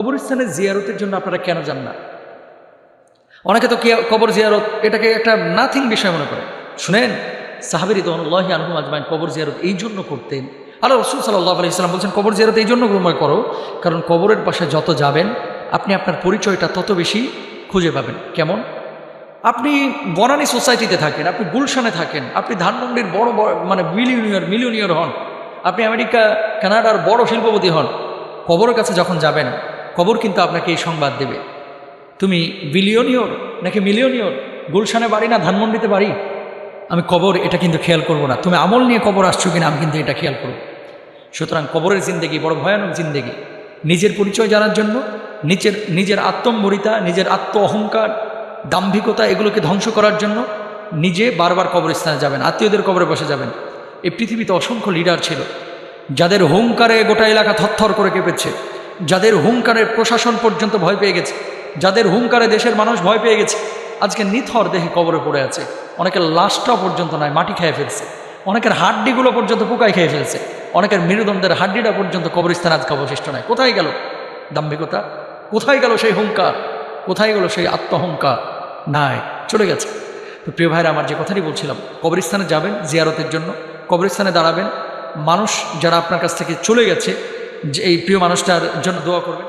কবরস্থানে জিয়ারতের জন্য আপনারা কেন যান না? অনেকে তো কবর জিয়ারত এটাকে একটা নাথিং বিষয় মনে করে। শুনেন, সাহাবী রিদওয়ানুল্লাহি আনহুম আজমাইন কবর জিয়ারত এই জন্য করতেন। আল্লাহ রাসূল সাল্লাল্লাহু আলাইহি ওয়াসাল্লাম বলছেন কবর জিয়ারত এই জন্য করো, কারণ কবরের পাশে যত যাবেন আপনি আপনার পরিচয়টা তত বেশি খুঁজে পাবেন। কেমন? আপনি বনানী সোসাইটিতে থাকেন, আপনি গুলশানে থাকেন, আপনি ধানমন্ডির বড় মানে মিলিয়নিয়র হন, আপনি আমেরিকা কানাডার বড় শিল্পপতি হন, কবরের কাছে যখন যাবেন কবর কিন্তু আপনাকে এই সংবাদ দেবে, তুমি বিলিয়নিয়র নাকি মিলিয়নিয়র, গুলশানে বাড়ি না ধানমন্ডিতে বাড়ি, আমি কবর এটা কিন্তু খেয়াল করব না, তুমি আমল নিয়ে কবর আসছো কিনা আমি কিন্তু এটা খেয়াল করব। সুতরাং কবরের জিন্দেগি বড় ভয়ানক জিন্দেগি। নিজের পরিচয় জানার জন্য, নিজের আত্মম্বরিতা, নিজের আত্ম অহংকার, দাম্ভিকতা এগুলোকে ধ্বংস করার জন্য নিজে বারবার কবরস্থানে যাবেন, আত্মীয়দের কবরে বসে যাবেন। এই পৃথিবীতে অসংখ্য লিডার ছিল যাদের হুঙ্কারে গোটা এলাকা থরথর করে কেঁপেছে, যাদের হুঙ্কারে প্রশাসন পর্যন্ত ভয় পেয়ে গেছে, যাদের হুঙ্কারে দেশের মানুষ ভয় পেয়ে গেছে। আজকে নিথর দেহে কবরে পড়ে আছে, অনেকের লাশটাও পর্যন্ত নয়, মাটি খেয়ে ফেলছে, অনেকের হাড্ডিগুলো পর্যন্ত পোকায় খেয়ে ফেলছে, অনেকের মেরুদণ্ডের হাড্ডিটা পর্যন্ত কবরস্থানে আজকে অবশিষ্ট নয়। কোথায় গেল দাম্ভিকতা? কোথায় গেল সেই হুঙ্কার? কোথায় গেল সেই আত্মহংকার? নাই, চলে গেছে। তো প্রিয় ভাইরা, আমার যে কথাটি বলছিলাম, কবরস্থানে যাবেন জিয়ারতের জন্য, কবরস্থানে দাঁড়াবেন, মানুষ যারা আপনার কাছ থেকে চলে গেছে যে এই প্রিয় মানুষটার জন্য দোয়া করবেন।